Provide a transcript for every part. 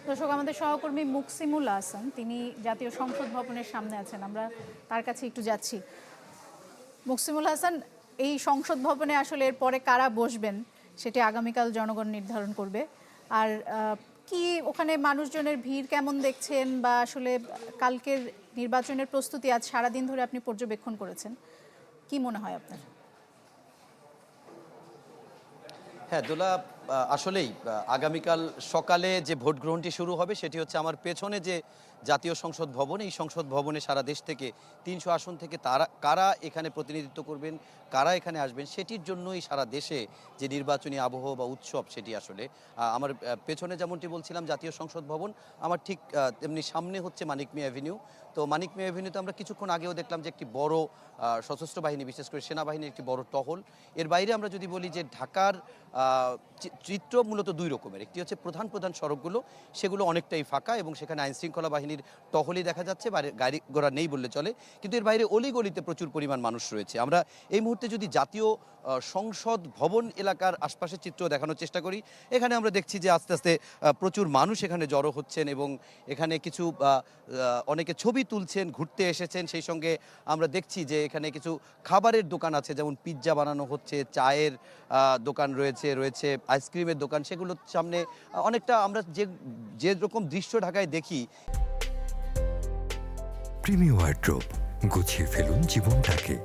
দর্শক, আমাদের সহকর্মী মুকসিমুল হাসান তিনি জাতীয় সংসদ ভবনের সামনে আছেন, আমরা তার কাছে একটু যাচ্ছি। মুকসিমুল হাসান, এই সংসদ ভবনে আসলে এরপরে কারা বসবেন সেটি আগামীকাল জনগণ নির্ধারণ করবে। আর কি ওখানে মানুষজনের ভিড় কেমন দেখছেন, বা আসলে কালকের নির্বাচনের প্রস্তুতি আজ সারাদিন ধরে আপনি পর্যবেক্ষণ করেছেন, কি মনে হয় আপনার? হ্যাঁ দোলা, আসলেই আগামীকাল সকালে যে ভোট গ্রহণটি শুরু হবে সেটি হচ্ছে আমার পেছনে যে জাতীয় সংসদ ভবন, এই সংসদ ভবনে সারা দেশ থেকে ৩০০ আসন থেকে কারা এখানে প্রতিনিধিত্ব করবেন, কারা এখানে আসবেন, সেটির জন্যই সারা দেশে যে নির্বাচনী আবহ বা উৎসব সেটি আসলে আমার পেছনে যেমনটি বলছিলাম জাতীয় সংসদ ভবন, আমার ঠিক তেমনি সামনে হচ্ছে মানিক মিয়া অ্যাভিনিউ। তো মানিক মিয়া অ্যাভিনিউতে আমরা কিছুক্ষণ আগেও দেখলাম যে একটি বড় সশস্ত্র বাহিনী, বিশেষ করে সেনাবাহিনীর একটি বড় টহল। এর বাইরে আমরা যদি বলি যে ঢাকার চিত্র মূলত দুই রকমের, একটি হচ্ছে প্রধান প্রধান সড়কগুলো, সেগুলো অনেকটাই ফাঁকা এবং সেখানে আইনশৃঙ্খলা বাহিনীর টহলই দেখা যাচ্ছে, গাড়ি ঘোড়া নেই বললে চলে, কিন্তু এর বাইরে অলিগলিতে প্রচুর পরিমাণ মানুষ রয়েছে। আমরা এই মুহূর্তে যদি জাতীয় সংসদ ভবন এলাকার আশপাশের চিত্র দেখানোর চেষ্টা করি, এখানে আমরা দেখছি যে আস্তে আস্তে প্রচুর মানুষ এখানে জড়ো হচ্ছেন এবং এখানে কিছু অনেকে ছবি তুলছেন, ঘুরতে এসেছেন। সেই সঙ্গে আমরা দেখছি যে এখানে কিছু খাবারের দোকান আছে, যেমন পিৎজা বানানো হচ্ছে, চায়ের দোকান রয়েছে আইসক্রিমের দোকান, সেগুলোর সামনে অনেকটা আমরা যে রকম দৃশ্য ঢাকায় দেখি। প্রিমি ওয়ার্ড্রোব, গুছিয়ে ফেলুন জীবনটাকে।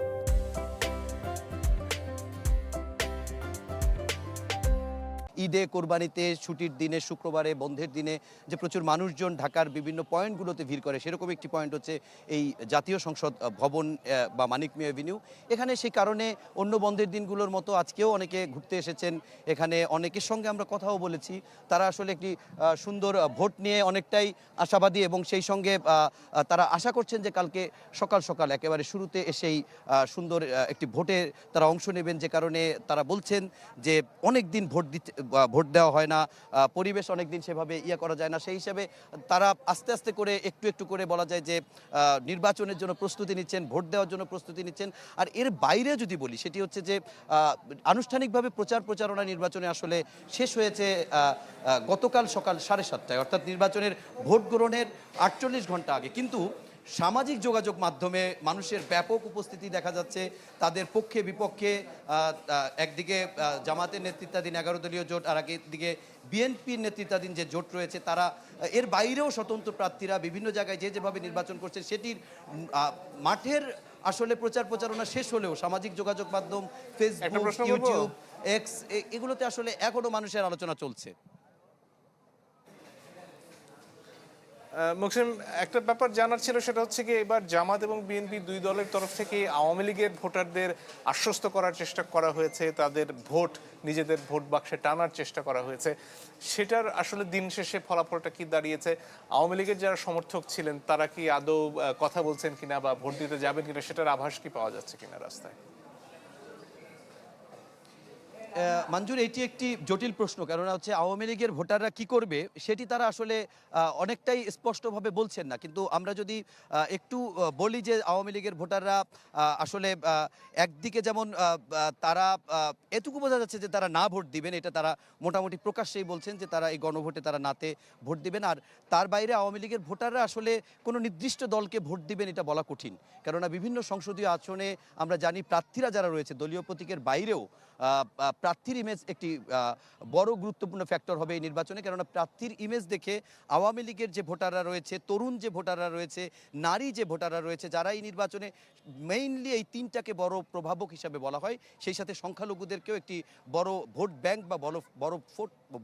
ঈদে, কোরবানিতে, ছুটির দিনে, শুক্রবারে, বন্ধের দিনে যে প্রচুর মানুষজন ঢাকার বিভিন্ন পয়েন্টগুলোতে ভিড় করে, সেরকম একটি পয়েন্ট হচ্ছে এই জাতীয় সংসদ ভবন বা মানিক মিয়া অ্যাভিনিউ। এখানে সেই কারণে অন্য বন্ধের দিনগুলোর মতো আজকেও অনেকে ঘুরতে এসেছেন। এখানে অনেকের সঙ্গে আমরা কথাও বলেছি, তারা আসলে একটি সুন্দর ভোট নিয়ে অনেকটাই আশাবাদী এবং সেই সঙ্গে তারা আশা করছেন যে কালকে সকাল সকাল একেবারে শুরুতে এসেই সুন্দর একটি ভোটে তারা অংশ নেবেন। যে কারণে তারা বলছেন যে অনেক দিন ভোট দেওয়া হয় না, পরিবেশ অনেক দিন সেভাবে করা যায় না, সেই হিসাবে তারা আস্তে আস্তে করে একটু একটু করে বলা যায় যে নির্বাচনের জন্য প্রস্তুতি নিচ্ছেন, ভোট দেওয়ার জন্য প্রস্তুতি নিচ্ছেন। আর এর বাইরে যদি বলি, সেটি হচ্ছে যে আনুষ্ঠানিকভাবে প্রচারণা নির্বাচনে আসলে শেষ হয়েছে গতকাল সকাল 7:30টায়, অর্থাৎ নির্বাচনের ভোট গ্রহণের 48 ঘন্টা আগে। কিন্তু সামাজিক যোগাযোগ মাধ্যমে মানুষের ব্যাপক উপস্থিতি দেখা যাচ্ছে, তাদের পক্ষে বিপক্ষে। একদিকে জামাতের নেতৃত্বাধীন 11 দলীয় জোট, আর একদিকে বিএনপির নেতৃত্বাধীন যে জোট রয়েছে, তারা এর বাইরেও স্বতন্ত্র প্রার্থীরা বিভিন্ন জায়গায় যেভাবে নির্বাচন করছে, সেটির মাঠের আসলে প্রচারণা শেষ হলেও সামাজিক যোগাযোগ মাধ্যম, ফেসবুক, ইউটিউব, এক্স, এগুলোতে আসলে এখনো মানুষের আলোচনা চলছে। মুকসিম, একটা ব্যাপার জানার ছিল, সেটা হচ্ছে কি এবার জামাত এবং বিএনপি দুই দলের তরফ থেকে আওয়ামী লীগের ভোটারদের আশ্বস্ত করার চেষ্টা করা হয়েছে, তাদের ভোট নিজেদের ভোট বাক্সে টানার চেষ্টা করা হয়েছে। সেটার আসলে দিন শেষে ফলাফলটা কি দাঁড়িয়েছে? আওয়ামী লীগের যারা সমর্থক ছিলেন তারা কি আদৌ কথা বলছেন কিনা বা ভোট দিতে যাবেন কিনা, সেটার আভাস কি পাওয়া যাচ্ছে কিনা রাস্তায়? মঞ্জুর, এটি একটি জটিল প্রশ্ন, কারণ হচ্ছে আওয়ামী লীগের ভোটাররা কি করবে সেটি তারা আসলে অনেকটাই স্পষ্টভাবে বলছেন না। কিন্তু আমরা যদি একটু বলি যে আওয়ামী লীগের ভোটাররা আসলে একদিকে যেমন তারা এটুকু বোঝা যাচ্ছে যে তারা না ভোট দিবেন, এটা তারা মোটামুটি প্রকাশ্যেই বলছেন যে তারা এই গণভোটে তারা নাতে ভোট দিবেন। আর তার বাইরে আওয়ামী লীগের ভোটাররা আসলে কোনো নির্দিষ্ট দলকে ভোট দিবেন এটা বলা কঠিন, কেননা বিভিন্ন সংসদীয় আসনে আমরা জানি প্রার্থীরা যারা রয়েছে দলীয় প্রতীকের বাইরেও প্রার্থীর ইমেজ একটি বড় গুরুত্বপূর্ণ ফ্যাক্টর হবে এই নির্বাচনে। কেননা প্রার্থীর ইমেজ দেখে আওয়ামী লীগের যে ভোটাররা রয়েছে, তরুণ যে ভোটাররা রয়েছে, নারী যে ভোটাররা রয়েছে, যারা এই নির্বাচনে মেইনলি এই তিনটাকে বড় প্রভাবক হিসাবে বলা হয়, সেই সাথে সংখ্যালঘুদেরকেও একটি বড় ভোট ব্যাংক বা বড়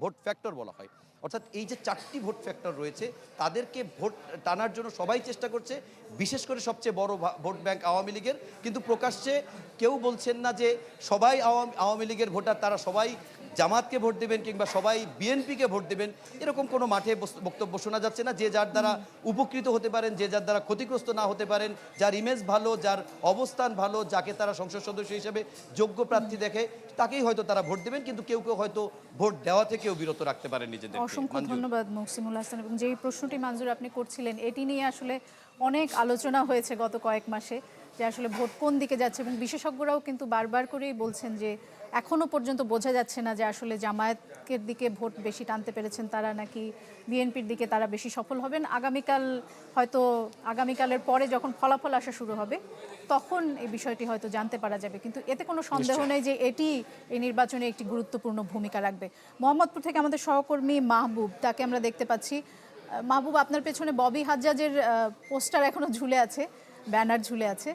ভোট ফ্যাক্টর বলা হয়। অর্থাৎ এই যে 4টি ভোট ফ্যাক্টর রয়েছে, তাদেরকে ভোট টানার জন্য সবাই চেষ্টা করছে, বিশেষ করে সবচেয়ে বড় ভোট ব্যাংক আওয়ামী লীগের। কিন্তু প্রকাশ্যে কেউ বলছেন না যে সবাই আওয়ামী লীগের ভোটার, তারা সবাই জামাতকে ভোট দেবেন কিংবা সবাই বিএনপিকে ভোট দেবেন, এরকম কোনো মাঠে বক্তব্য শোনা যাচ্ছে না। যে যার দ্বারা উপকৃত হতে পারেন, যে যার দ্বারা ক্ষতিগ্রস্ত না হতে পারেন, যার ইমেজ ভালো, যার অবস্থান ভালো, যাকে তারা সংসদ সদস্য হিসেবে যোগ্য প্রার্থী দেখে, তাকেই হয়তো তারা ভোট দেবেন। কিন্তু কেউ কেউ হয়তো ভোট দেওয়া থেকেও বিরত রাখতে পারেন নিজেদের। অসংখ্য ধন্যবাদ মুকসিমুল হাসান। এবং যেই প্রশ্নটি মঞ্জুর আপনি করছিলেন, এটি নিয়ে আসলে অনেক আলোচনা হয়েছে গত কয়েক মাসে। যে আসলে ভোট কোন দিকে যাচ্ছে, এবং বিশেষজ্ঞরাও কিন্তু বারবার করেই বলছেন যে এখনো পর্যন্ত বোঝা যাচ্ছে না যে আসলে জামায়াতের দিকে ভোট বেশি টানতে পেরেছেন তারা নাকি বিএনপির দিকে তারা বেশি সফল হবেন। আগামীকালের পরে যখন ফলাফল আসা শুরু হবে তখন এই বিষয়টি হয়তো জানতে পারা যাবে, কিন্তু এতে কোনো সন্দেহ নেই যে এটি এই নির্বাচনে একটি গুরুত্বপূর্ণ ভূমিকা রাখবে। মোহাম্মদপুর থেকে আমাদের সহকর্মী মাহবুব, তাকে আমরা দেখতে পাচ্ছি। মাহবুব, আপনার পেছনে ববি হাজ্জাজের পোস্টার এখনো ঝুলে আছে, ব্যানার ঝুলে আছে।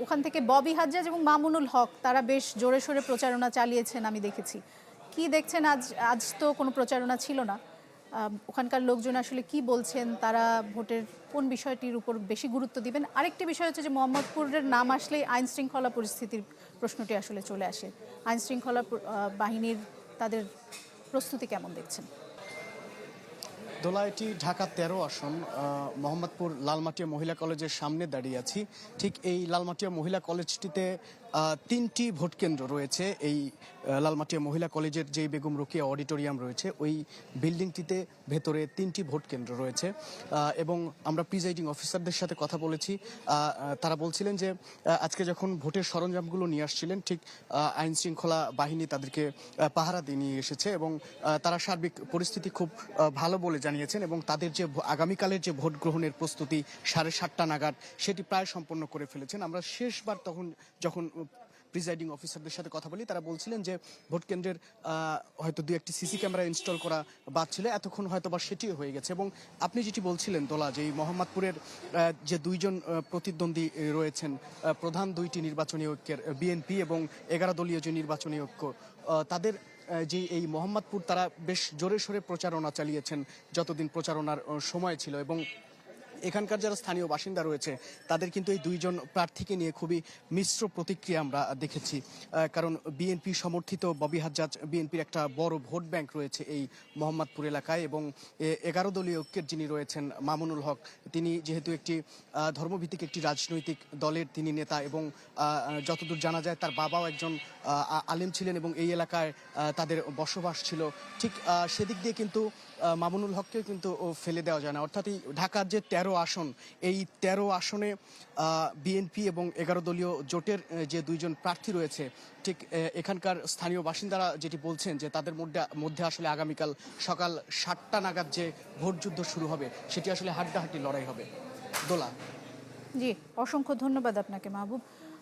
ওখান থেকে ববি হাজ্জাজ এবং মামুনুল হক তারা বেশ জোরে সোরে প্রচারণা চালিয়েছেন, আমি দেখেছি। কি দেখছেন? আজ তো কোনো প্রচারণা ছিল না, ওখানকার লোকজন আসলে কি বলছেন, তারা ভোটের কোন বিষয়টির উপর বেশি গুরুত্ব দিবেন? আরেকটি বিষয় হচ্ছে যে মোহাম্মদপুরের নাম আসলেই আইন শৃঙ্খলা পরিস্থিতির প্রশ্নটি আসলে চলে আসে। আইন শৃঙ্খলা বাহিনীর তাদের প্রস্তুতি কেমন দেখছেন? দোলা, এটি ঢাকা 13 আসন, মোহাম্মদপুর লালমাটিয়া মহিলা কলেজের সামনে দাঁড়িয়ে আছি। ঠিক এই লালমাটিয়া মহিলা কলেজটিতে 3টি ভোট কেন্দ্র রয়েছে। এই লালমাটিয়া মহিলা কলেজের যেই বেগম রোকেয়া অডিটোরিয়াম রয়েছে ওই বিল্ডিংটিতে ভেতরে 3টি ভোট কেন্দ্র রয়েছে, এবং আমরা প্রিজাইডিং অফিসারদের সাথে কথা বলেছি। তারা বলছিলেন যে আজকে যখন ভোটের সরঞ্জামগুলো নিয়ে আসছিলেন, ঠিক আইন শৃঙ্খলা বাহিনী তাদেরকে পাহারা দিয়ে নিয়ে এসেছে, এবং তারা সার্বিক পরিস্থিতি খুব ভালো বলে জানিয়েছেন, এবং তাদের যে আগামীকালের যে ভোট গ্রহণের প্রস্তুতি 7:30 নাগাদ সেটি প্রায় সম্পন্ন করে ফেলেছেন। আমরা শেষবার যখন প্রিজাইডিং অফিসারদের সাথে কথা বলি, তারা বলছিলেন যে ভোট কেন্দ্রের হয়তো 2-1টি সিসি ক্যামেরা ইনস্টল করা বাদ ছিল, এতক্ষণ হয়তো বা সেটিও হয়ে গেছে। এবং আপনি যেটি বলছিলেন দোলা, যে এই মোহাম্মদপুরের যে 2জন প্রতিদ্বন্দ্বী রয়েছেন প্রধান 2টি নির্বাচনী ঐক্যের, বিএনপি এবং 11 দলীয় যে নির্বাচনী ঐক্য, তাদের যে এই মোহাম্মদপুর তারা বেশ জোরে সোরে প্রচারণা চালিয়েছেন যতদিন প্রচারণার সময় ছিল, এবং এখানকার যারা স্থানীয় বাসিন্দা রয়েছে তাদের কিন্তু এই 2জন প্রার্থীকে নিয়ে খুবই মিশ্র প্রতিক্রিয়া আমরা দেখেছি। কারণ বিএনপি সমর্থিত ববি হাজ্জাজ, বিএনপির একটা বড় ভোট ব্যাংক রয়েছে এই মোহাম্মদপুর এলাকায়, এবং 11 দলীয় ঐক্যের যিনি রয়েছেন মামুনুল হক, তিনি যেহেতু একটি ধর্মভিত্তিক একটি রাজনৈতিক দলের তিনি নেতা, এবং যতদূর জানা যায় তার বাবাও একজন আলেম ছিলেন এবং এই এলাকায় তাদের বসবাস ছিল। ঠিক সেদিক দিয়ে কিন্তু মামুনুল হককেও কিন্তু ফেলে দেওয়া যায় না। অর্থাৎ এই ঢাকার যে 13 আসন, এই 13 আসনে বিএনপি এবং 11 দলীয় জোটের যে 2জন প্রার্থী রয়েছে, ঠিক এখানকার স্থানীয় বাসিন্দারা যেটি বলছেন যে তাদের মধ্যে আসলে আগামীকাল সকাল 7টা নাগাদ যে ভোট যুদ্ধ শুরু হবে সেটি আসলে হাড্ডাহাড্ডি লড়াই হবে। দোলা। জি, অসংখ্য ধন্যবাদ আপনাকে মাহবুব।